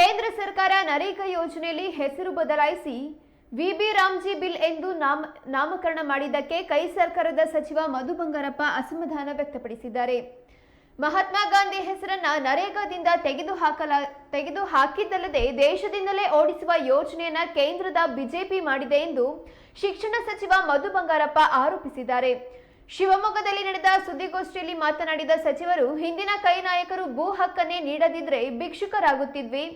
ಕೇಂದ್ರ ಸರ್ಕಾರ ನರೇಗಾ ಯೋಜನೆಯಲ್ಲಿ ಹೆಸರು ಬದಲಾಯಿಸಿ ವಿಬಿ ರಾಮ್ಜಿ ಬಿಲ್ ಎಂದು ನಾಮಕರಣ ಮಾಡಿದ್ದಕ್ಕೆ ಕೈ ಸರ್ಕಾರದ ಸಚಿವ ಮಧು ಬಂಗಾರಪ್ಪ ಅಸಮಾಧಾನ ವ್ಯಕ್ತಪಡಿಸಿದ್ದಾರೆ. ಮಹಾತ್ಮ ಗಾಂಧಿ ಹೆಸರನ್ನ ನರೇಗಾದಿಂದ ತೆಗೆದು ಹಾಕಿದ್ದಲ್ಲದೆ ದೇಶದಿಂದಲೇ ಓಡಿಸುವ ಯೋಜನೆಯನ್ನ ಕೇಂದ್ರದ ಬಿಜೆಪಿ ಮಾಡಿದೆ ಎಂದು ಶಿಕ್ಷಣ ಸಚಿವ ಮಧು ಬಂಗಾರಪ್ಪ ಆರೋಪಿಸಿದ್ದಾರೆ. ಶಿವಮೊಗ್ಗದಲ್ಲಿ ನಡೆದ ಸುದ್ದಿಗೋಷ್ಠಿಯಲ್ಲಿ ಮಾತನಾಡಿದ ಸಚಿವರು, ಹಿಂದಿನ ಕೈ ನಾಯಕರು ಭೂ ಹಕ್ಕನ್ನೇ ನೀಡದಿದ್ರೆ ಭಿಕ್ಷುಕರಾಗುತ್ತಿದ್ವಿ.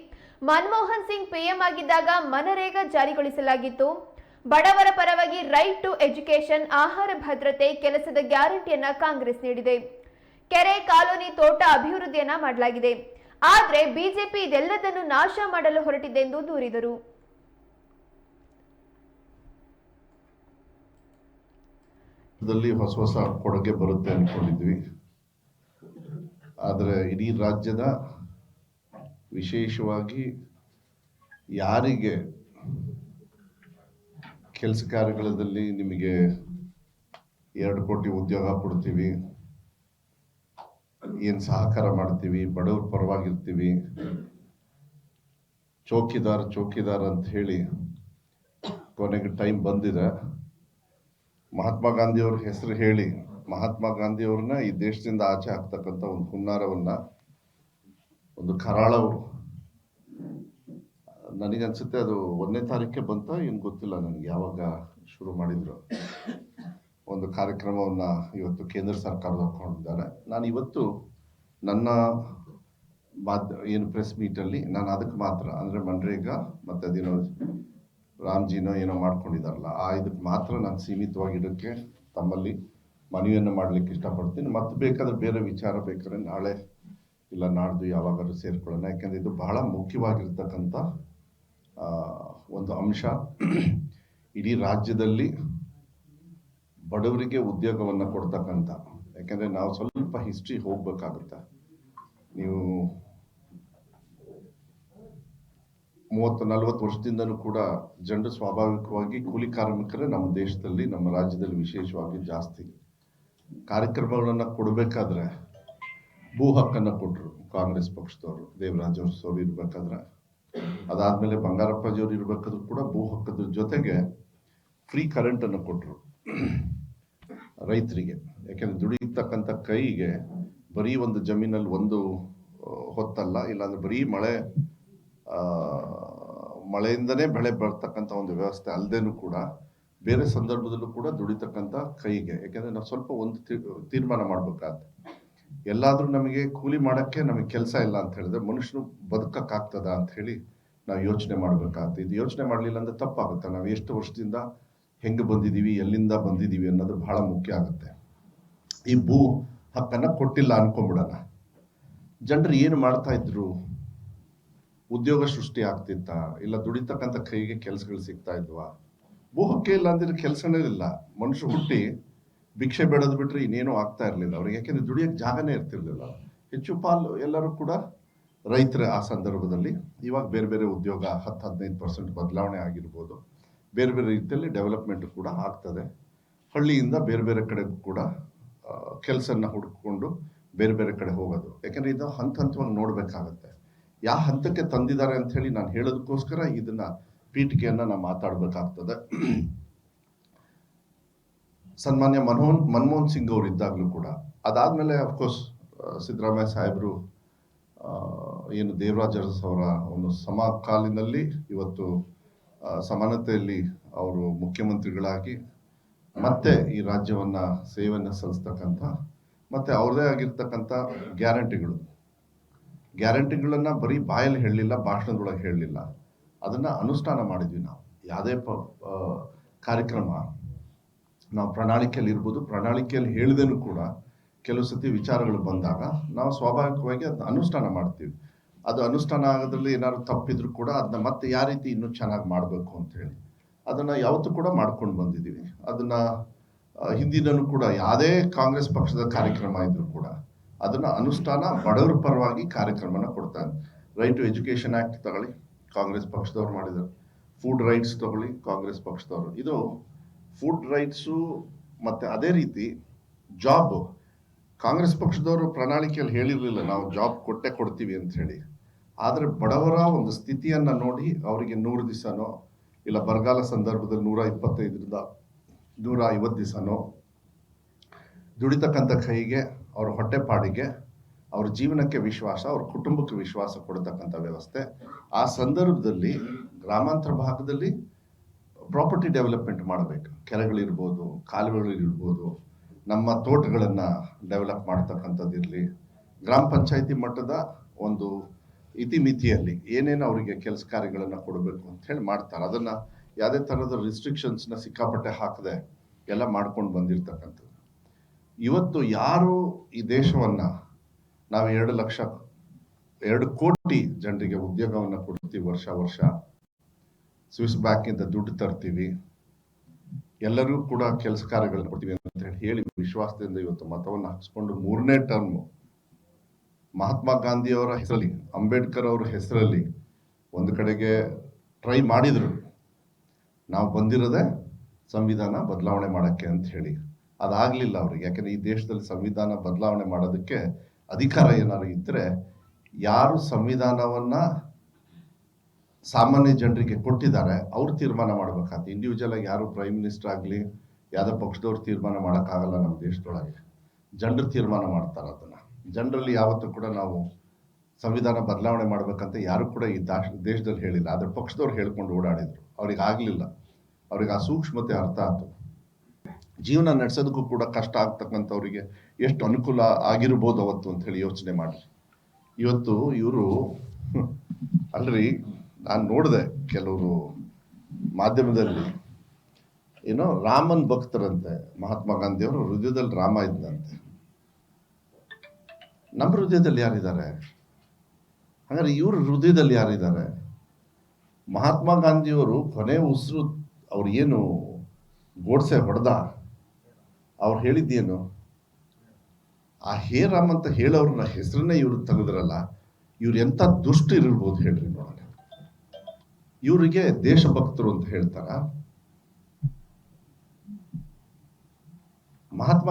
ಮನಮೋಹನ್ ಸಿಂಗ್ ಪಿಎಂ ಆಗಿದ್ದಾಗ ಮನರೇಗಾ ಜಾರಿಗೊಳಿಸಲಾಗಿತ್ತು. ಬಡವರ ಪರವಾಗಿ ರೈಟ್ ಟು ಎಜುಕೇಶನ್, ಆಹಾರ ಭದ್ರತೆ, ಕೆಲಸದ ಗ್ಯಾರಂಟಿಯನ್ನ ಕಾಂಗ್ರೆಸ್ ನೀಡಿದೆ. ಕೆರೆ, ಕಾಲೋನಿ, ತೋಟ ಅಭಿವೃದ್ಧಿಯನ್ನ ಮಾಡಲಾಗಿದೆ. ಆದ್ರೆ ಬಿಜೆಪಿ ಇದೆಲ್ಲದನ್ನು ನಾಶ ಮಾಡಲು ಹೊರಟಿದೆ ಎಂದು ದೂರಿದರು. ಹೊಸ ಕೊಡುಗೆ ಬರುತ್ತೆ ಅನ್ಕೊಂಡಿದ್ವಿ. ಆದರೆ ಇಡೀ ರಾಜ್ಯದ ವಿಶೇಷವಾಗಿ ಯಾರಿಗೆ ಕೆಲಸ ಕಾರ್ಯಗಳಲ್ಲಿ ನಿಮಗೆ 2 ಕೋಟಿ ಉದ್ಯೋಗ ಕೊಡ್ತೀವಿ, ಏನು ಸಹಕಾರ ಮಾಡ್ತೀವಿ, ಬಡವ್ರ ಪರವಾಗಿರ್ತೀವಿ, ಚೌಕಿದಾರ್ ಅಂತ ಹೇಳಿ ಕೊನೆಗೆ ಟೈಮ್ ಬಂದಿದೆ. ಮಹಾತ್ಮ ಗಾಂಧಿಯವ್ರ ಹೆಸರು ಹೇಳಿ ಮಹಾತ್ಮ ಗಾಂಧಿಯವ್ರನ್ನ ಈ ದೇಶದಿಂದ ಆಚೆ ಹಾಕ್ತಕ್ಕಂಥ ಒಂದು ಹುನ್ನಾರವನ್ನ, ಒಂದು ಕರಾಳವು, ನನಗನ್ಸುತ್ತೆ ಅದು 1ನೇ ತಾರೀಕೆ ಬಂತ ಏನು ಗೊತ್ತಿಲ್ಲ ನನಗೆ, ಯಾವಾಗ ಶುರು ಮಾಡಿದ್ರು. ಒಂದು ಕಾರ್ಯಕ್ರಮವನ್ನ ಇವತ್ತು ಕೇಂದ್ರ ಸರ್ಕಾರದವ್ರು ಕೊಂಡಿದ್ದಾರೆ. ನಾನು ಇವತ್ತು ನನ್ನ ಏನು ಪ್ರೆಸ್ ಮೀಟಲ್ಲಿ ನಾನು ಅದಕ್ಕೆ ಮಾತ್ರ, ಅಂದರೆ ಮನ್ರೇಗಾ ಮತ್ತು ಅದೇನೋ ರಾಮ್ಜಿನೋ ಏನೋ ಮಾಡ್ಕೊಂಡಿದ್ದಾರಲ್ಲ, ಇದಕ್ಕೆ ಮಾತ್ರ ನಾನು ಸೀಮಿತವಾಗಿಡೋಕ್ಕೆ ತಮ್ಮಲ್ಲಿ ಮನವಿಯನ್ನು ಮಾಡಲಿಕ್ಕೆ ಇಷ್ಟಪಡ್ತೀನಿ. ಮತ್ತು ಬೇಕಾದ್ರೆ ಬೇರೆ ವಿಚಾರ ಬೇಕಾದ್ರೆ ನಾಳೆ ಇಲ್ಲ ನಾಡ್ದು ಯಾವಾಗಾದ್ರೂ ಸೇರ್ಕೊಳ್ಳೋಣ. ಯಾಕೆಂದರೆ ಇದು ಬಹಳ ಮುಖ್ಯವಾಗಿರ್ತಕ್ಕಂಥ ಒಂದು ಅಂಶ. ಇಡೀ ರಾಜ್ಯದಲ್ಲಿ ಬಡವರಿಗೆ ಉದ್ಯೋಗವನ್ನು ಕೊಡ್ತಕ್ಕಂಥ, ಯಾಕೆಂದರೆ ನಾವು ಸ್ವಲ್ಪ ಹಿಸ್ಟ್ರಿ ಹೋಗ್ಬೇಕಾಗುತ್ತೆ. ನೀವು 30-40 ವರ್ಷದಿಂದನೂ ಕೂಡ ಜನರು ಸ್ವಾಭಾವಿಕವಾಗಿ ಕೂಲಿ ಕಾರ್ಮಿಕರೇ ನಮ್ಮ ದೇಶದಲ್ಲಿ, ನಮ್ಮ ರಾಜ್ಯದಲ್ಲಿ ವಿಶೇಷವಾಗಿ ಜಾಸ್ತಿ. ಕಾರ್ಯಕ್ರಮಗಳನ್ನು ಕೊಡಬೇಕಾದ್ರೆ ಭೂ ಹಕ್ಕನ್ನು ಕೊಟ್ಟರು ಕಾಂಗ್ರೆಸ್ ಪಕ್ಷದವರು, ದೇವರಾಜ್ ಅವರು ಇರ್ಬೇಕಾದ್ರೆ. ಅದಾದ್ಮೇಲೆ ಬಂಗಾರಪ್ಪಾಜಿಯವರು ಇರ್ಬೇಕಾದ್ರೂ ಕೂಡ ಭೂ ಹಕ್ಕದ ಜೊತೆಗೆ ಫ್ರೀ ಕರೆಂಟನ್ನು ಕೊಟ್ಟರು ರೈತರಿಗೆ. ಯಾಕೆಂದ್ರೆ ದುಡಿಯತಕ್ಕಂಥ ಕೈಗೆ ಬರೀ ಒಂದು ಜಮೀನಲ್ಲಿ ಒಂದು ಹೊತ್ತಲ್ಲ, ಇಲ್ಲಾಂದ್ರೆ ಬರೀ ಮಳೆಯಿಂದನೇ ಬೆಳೆ ಬರ್ತಕ್ಕಂಥ ಒಂದು ವ್ಯವಸ್ಥೆ ಅಲ್ಲದೇನು ಕೂಡ ಬೇರೆ ಸಂದರ್ಭದಲ್ಲೂ ಕೂಡ ದುಡಿತಕ್ಕಂಥ ಕೈಗೆ. ಯಾಕೆಂದ್ರೆ ನಾವು ಸ್ವಲ್ಪ ಒಂದು ತೀರ್ಮಾನ ಮಾಡ್ಬೇಕಾದ್ರೆ, ಎಲ್ಲಾದ್ರೂ ನಮಗೆ ಕೂಲಿ ಮಾಡೋಕ್ಕೆ ನಮಗೆ ಕೆಲಸ ಇಲ್ಲ ಅಂತ ಹೇಳಿದ್ರೆ ಮನುಷ್ಯನು ಬದುಕಕ್ಕಾಗ್ತದ ಅಂತ ಹೇಳಿ ನಾವು ಯೋಚನೆ ಮಾಡ್ಬೇಕಾಗ್ತದೆ. ಇದು ಯೋಚನೆ ಮಾಡಲಿಲ್ಲ ಅಂದ್ರೆ ತಪ್ಪಾಗುತ್ತೆ. ನಾವು ಎಷ್ಟು ವರ್ಷದಿಂದ ಹೆಂಗೆ ಬಂದಿದ್ದೀವಿ, ಎಲ್ಲಿಂದ ಬಂದಿದ್ದೀವಿ ಅನ್ನೋದು ಬಹಳ ಮುಖ್ಯ ಆಗುತ್ತೆ. ಈ ಭೂ ಹಕ್ಕನ್ನ ಕೊಟ್ಟಿಲ್ಲ ಅನ್ಕೊಂಡ್ಬಿಡೋಣ. ಜನರು ಏನು ಮಾಡ್ತಾ ಇದ್ರು? ಉದ್ಯೋಗ ಸೃಷ್ಟಿ ಆಗ್ತಿತ್ತ? ಇಲ್ಲ ದುಡಿತಕ್ಕಂಥ ಕೈಗೆ ಕೆಲಸಗಳು ಸಿಗ್ತಾ ಇದ್ವಾ? ಭೂ ಹಕ್ಕೆ ಇಲ್ಲ ಅಂದ್ರೆ ಕೆಲಸನೇ ಇಲ್ಲ. ಮನುಷ್ಯ ಹುಟ್ಟಿ ಭಿಕ್ಷೆ ಬೇಡೋದು ಬಿಟ್ರೆ ಇನ್ನೇನು ಆಗ್ತಾ ಇರಲಿಲ್ಲ ಅವ್ರಿಗೆ. ಯಾಕೆಂದ್ರೆ ದುಡಿಯೋಕೆ ಜಾಗನೇ ಇರ್ತಿರ್ಲಿಲ್ಲ. ಹೆಚ್ಚು ಪಾಲು ಎಲ್ಲರೂ ಕೂಡ ರೈತರೇ ಆ ಸಂದರ್ಭದಲ್ಲಿ. ಇವಾಗ ಬೇರೆ ಬೇರೆ ಉದ್ಯೋಗ 10-15% ಬದಲಾವಣೆ ಆಗಿರ್ಬೋದು. ಬೇರೆ ಬೇರೆ ರೀತಿಯಲ್ಲಿ ಡೆವಲಪ್ಮೆಂಟ್ ಕೂಡ ಆಗ್ತದೆ. ಹಳ್ಳಿಯಿಂದ ಬೇರೆ ಬೇರೆ ಕಡೆ ಕೂಡ ಕೆಲಸನ ಹುಡುಕೊಂಡು ಬೇರೆ ಬೇರೆ ಕಡೆ ಹೋಗೋದು. ಯಾಕೆಂದ್ರೆ ಇದು ಹಂತವಾಗಿ ನೋಡ್ಬೇಕಾಗತ್ತೆ. ಯಾವ ಹಂತಕ್ಕೆ ತಂದಿದ್ದಾರೆ ಅಂತ ಹೇಳಿ ನಾನು ಹೇಳೋದಕ್ಕೋಸ್ಕರ ಇದನ್ನ ಪೀಠಿಕೆಯನ್ನ ನಾವು ಮಾತಾಡ್ಬೇಕಾಗ್ತದೆ. ಸನ್ಮಾನ್ಯ ಮನಮೋಹನ್ ಸಿಂಗ್ ಅವರು ಇದ್ದಾಗಲೂ ಕೂಡ, ಅದಾದ್ಮೇಲೆ ಅಫ್ಕೋರ್ಸ್ ಸಿದ್ದರಾಮಯ್ಯ ಸಾಹೇಬರು ಏನು ದೇವರಾಜ್ ಅರಸ್ ಅವರ ಒಂದು ಸಮಕಾಲಿನಲ್ಲಿ ಇವತ್ತು ಸಮಾನತೆಯಲ್ಲಿ ಅವರು ಮುಖ್ಯಮಂತ್ರಿಗಳಾಗಿ ಮತ್ತೆ ಈ ರಾಜ್ಯವನ್ನ ಸೇವೆಯನ್ನು ಸಲ್ಲಿಸ್ತಕ್ಕಂಥ, ಮತ್ತೆ ಅವ್ರದೇ ಆಗಿರ್ತಕ್ಕಂಥ ಗ್ಯಾರಂಟಿಗಳನ್ನ ಬರೀ ಬಾಯಲ್ಲಿ ಹೇಳಲಿಲ್ಲ, ಭಾಷಣದೊಳಗೆ ಹೇಳಲಿಲ್ಲ, ಅದನ್ನ ಅನುಷ್ಠಾನ ಮಾಡಿದ್ವಿ ನಾವು. ಯಾವುದೇ ಕಾರ್ಯಕ್ರಮ ನಾವು ಪ್ರಣಾಳಿಕೆಯಲ್ಲಿ ಇರ್ಬೋದು, ಪ್ರಣಾಳಿಕೆಯಲ್ಲಿ ಹೇಳಿದೇನು ಕೂಡ ಕೆಲವು ಸತಿ ವಿಚಾರಗಳು ಬಂದಾಗ ನಾವು ಸ್ವಾಭಾವಿಕವಾಗಿ ಅದನ್ನ ಅನುಷ್ಠಾನ ಮಾಡ್ತೀವಿ. ಅದು ಅನುಷ್ಠಾನ ಆಗೋದ್ರಲ್ಲಿ ಏನಾದ್ರು ತಪ್ಪಿದ್ರು ಕೂಡ ಅದನ್ನ ಮತ್ತೆ ಯಾವ ರೀತಿ ಇನ್ನೂ ಚೆನ್ನಾಗಿ ಮಾಡಬೇಕು ಅಂತ ಹೇಳಿ ಅದನ್ನ ಯಾವತ್ತೂ ಕೂಡ ಮಾಡ್ಕೊಂಡು ಬಂದಿದ್ದೀವಿ. ಅದನ್ನ ಹಿಂದಿನೂ ಕೂಡ ಯಾವುದೇ ಕಾಂಗ್ರೆಸ್ ಪಕ್ಷದ ಕಾರ್ಯಕ್ರಮ ಇದ್ರು ಕೂಡ ಅದನ್ನ ಅನುಷ್ಠಾನ, ಬಡವರ ಪರವಾಗಿ ಕಾರ್ಯಕ್ರಮನ ಕೊಡ್ತಾರೆ. ರೈಟ್ ಟು ಎಜುಕೇಶನ್ ಆಕ್ಟ್ ತಗೊಳ್ಳಿ, ಕಾಂಗ್ರೆಸ್ ಪಕ್ಷದವ್ರು ಮಾಡಿದ್ದಾರೆ. ಫುಡ್ ರೈಟ್ಸ್ ತಗೊಳ್ಳಿ, ಕಾಂಗ್ರೆಸ್ ಪಕ್ಷದವರು. ಇದು ಫುಡ್ ರೈಟ್ಸು ಮತ್ತೆ ಅದೇ ರೀತಿ ಜಾಬ್, ಕಾಂಗ್ರೆಸ್ ಪಕ್ಷದವರು ಪ್ರಣಾಳಿಕೆಯಲ್ಲಿ ಹೇಳಿರ್ಲಿಲ್ಲ ನಾವು ಜಾಬ್ ಕೊಡ್ತೀವಿ ಅಂತ ಹೇಳಿ. ಆದರೆ ಬಡವರ ಒಂದು ಸ್ಥಿತಿಯನ್ನ ನೋಡಿ ಅವರಿಗೆ 100 ದಿವಸನೋ ಇಲ್ಲ ಬರಗಾಲ ಸಂದರ್ಭದಲ್ಲಿ 125ರಿಂದ 150 ದಿವಸನೋ ದುಡಿತಕ್ಕಂಥ ಕೈಗೆ ಅವ್ರ ಹೊಟ್ಟೆಪಾಡಿಗೆ ಅವ್ರ ಜೀವನಕ್ಕೆ ವಿಶ್ವಾಸ, ಅವ್ರ ಕುಟುಂಬಕ್ಕೆ ವಿಶ್ವಾಸ ಕೊಡತಕ್ಕಂಥ ವ್ಯವಸ್ಥೆ. ಆ ಸಂದರ್ಭದಲ್ಲಿ ಗ್ರಾಮಾಂತರ ಭಾಗದಲ್ಲಿ ಪ್ರಾಪರ್ಟಿ ಡೆವಲಪ್ಮೆಂಟ್ ಮಾಡಬೇಕು. ಕೆರೆಗಳಿರ್ಬೋದು, ಕಾಲುವೆಗಳಿರ್ಬೋದು, ನಮ್ಮ ತೋಟಗಳನ್ನು ಡೆವಲಪ್ ಮಾಡ್ತಕ್ಕಂಥದ್ದಿರಲಿ, ಗ್ರಾಮ ಪಂಚಾಯಿತಿ ಮಟ್ಟದ ಒಂದು ಇತಿಮಿತಿಯಲ್ಲಿ ಏನೇನು ಅವರಿಗೆ ಕೆಲಸ ಕಾರ್ಯಗಳನ್ನು ಕೊಡಬೇಕು ಅಂತ ಹೇಳಿ ಮಾಡ್ತಾರೆ. ಅದನ್ನ ಯಾವುದೇ ಥರದ ರಿಸ್ಟ್ರಿಕ್ಷನ್ಸ್ನ ಸಿಕ್ಕಾಪಟ್ಟೆ ಹಾಕದೆ ಎಲ್ಲ ಮಾಡ್ಕೊಂಡು ಬಂದಿರ್ತಕ್ಕಂಥದ್ದು. ಇವತ್ತು ಯಾರು ಈ ದೇಶವನ್ನ ನಾವು 2 ಕೋಟಿ ಜನರಿಗೆ ಉದ್ಯೋಗವನ್ನು ಕೊಡ್ತೀವಿ, ವರ್ಷ ಸ್ವಿಸ್ ಬ್ಯಾಂಕಿಂದ ದುಡ್ಡು ತರ್ತೀವಿ, ಎಲ್ಲರಿಗೂ ಕೂಡ ಕೆಲಸ ಕಾರ್ಯಗಳನ್ನು ಕೊಡ್ತೀವಿ ಅಂತ ಹೇಳಿ ವಿಶ್ವಾಸದಿಂದ ಇವತ್ತು ಮತವನ್ನು ಹಾಕಿಸ್ಕೊಂಡು 3ನೇ ಟರ್ಮ್ ಮಹಾತ್ಮ ಗಾಂಧಿ ಅವರ ಹೆಸರಲ್ಲಿ, ಅಂಬೇಡ್ಕರ್ ಅವರ ಹೆಸರಲ್ಲಿ ಒಂದು ಕಡೆಗೆ ಟ್ರೈ ಮಾಡಿದ್ರು. ನಾವು ಬಂದಿರೋದೇ ಸಂವಿಧಾನ ಬದಲಾವಣೆ ಮಾಡಕ್ಕೆ ಅಂತ ಹೇಳಿ. ಅದಾಗ್ಲಿಲ್ಲ ಅವ್ರಿಗೆ. ಯಾಕಂದ್ರೆ ಈ ದೇಶದಲ್ಲಿ ಸಂವಿಧಾನ ಬದಲಾವಣೆ ಮಾಡೋದಕ್ಕೆ ಅಧಿಕಾರ ಏನಾದ್ರು ಇದ್ರೆ, ಯಾರು ಸಂವಿಧಾನವನ್ನ ಸಾಮಾನ್ಯ ಜನರಿಗೆ ಕೊಟ್ಟಿದ್ದಾರೆ ಅವ್ರು ತೀರ್ಮಾನ ಮಾಡ್ಬೇಕಾಗ್ತದೆ. ಇಂಡಿವಿಜುವಲ್ ಆಗಿ ಯಾರು ಪ್ರೈಮ್ ಮಿನಿಸ್ಟರ್ ಆಗಲಿ ಯಾವ್ದೋ ಪಕ್ಷದವ್ರು ತೀರ್ಮಾನ ಮಾಡೋಕ್ಕಾಗಲ್ಲ. ನಮ್ಮ ದೇಶದೊಳಗೆ ಜನರು ತೀರ್ಮಾನ ಮಾಡ್ತಾರೆ ಅದನ್ನ. ಜನರಲ್ಲಿ ಯಾವತ್ತೂ ಕೂಡ ನಾವು ಸಂವಿಧಾನ ಬದಲಾವಣೆ ಮಾಡ್ಬೇಕಂತ ಯಾರು ಕೂಡ ಈ ದೇಶದಲ್ಲಿ ಹೇಳಿಲ್ಲ. ಆದ್ರೆ ಪಕ್ಷದವ್ರು ಹೇಳ್ಕೊಂಡು ಓಡಾಡಿದ್ರು. ಅವ್ರಿಗೆ ಆಗ್ಲಿಲ್ಲ. ಅವ್ರಿಗೆ ಆ ಸೂಕ್ಷ್ಮತೆ ಅರ್ಥ ಆಯ್ತು. ಜೀವನ ನಡೆಸೋದಕ್ಕೂ ಕೂಡ ಕಷ್ಟ ಆಗ್ತಕ್ಕಂಥವ್ರಿಗೆ ಎಷ್ಟು ಅನುಕೂಲ ಆಗಿರ್ಬೋದು ಅವತ್ತು ಅಂತ ಹೇಳಿ ಯೋಚನೆ ಮಾಡಿ. ಇವತ್ತು ಇವರು ಅಲ್ರಿ, ನಾನು ನೋಡಿದೆ ಕೆಲವರು ಮಾಧ್ಯಮದಲ್ಲಿ ಏನೋ ರಾಮನ್ ಭಕ್ತರಂತೆ. ಮಹಾತ್ಮ ಗಾಂಧಿಯವರು ಹೃದಯದಲ್ಲಿ ರಾಮ ಇದ್ದಂತೆ. ನಮ್ಮ ಹೃದಯದಲ್ಲಿ ಯಾರಿದ್ದಾರೆ? ಹಾಗಾದ್ರೆ ಇವ್ರ ಹೃದಯದಲ್ಲಿ ಯಾರಿದ್ದಾರೆ? ಮಹಾತ್ಮ ಗಾಂಧಿಯವರು ಕೊನೆ ಉಸಿರು ಅವ್ರು ಏನು ಗೋಡ್ಸೆ ಹೊಡೆದ, ಅವ್ರು ಹೇಳಿದ್ದೇನು? ಆ ಹೇ ರಾಮ್ ಅಂತ ಹೇಳೋರ್ನ ಹೆಸರನ್ನೇ ಇವ್ರು ತೆಗೆದ್ರಲ್ಲ, ಇವ್ರು ಎಂತ ದುಷ್ಟರಿರ್ಬೋದು ಹೇಳ್ರಿ ನೋಡೋಣ. ಇವರಿಗೆ ದೇಶಭಕ್ತರು ಅಂತ ಹೇಳ್ತಾರ? ಮಹಾತ್ಮ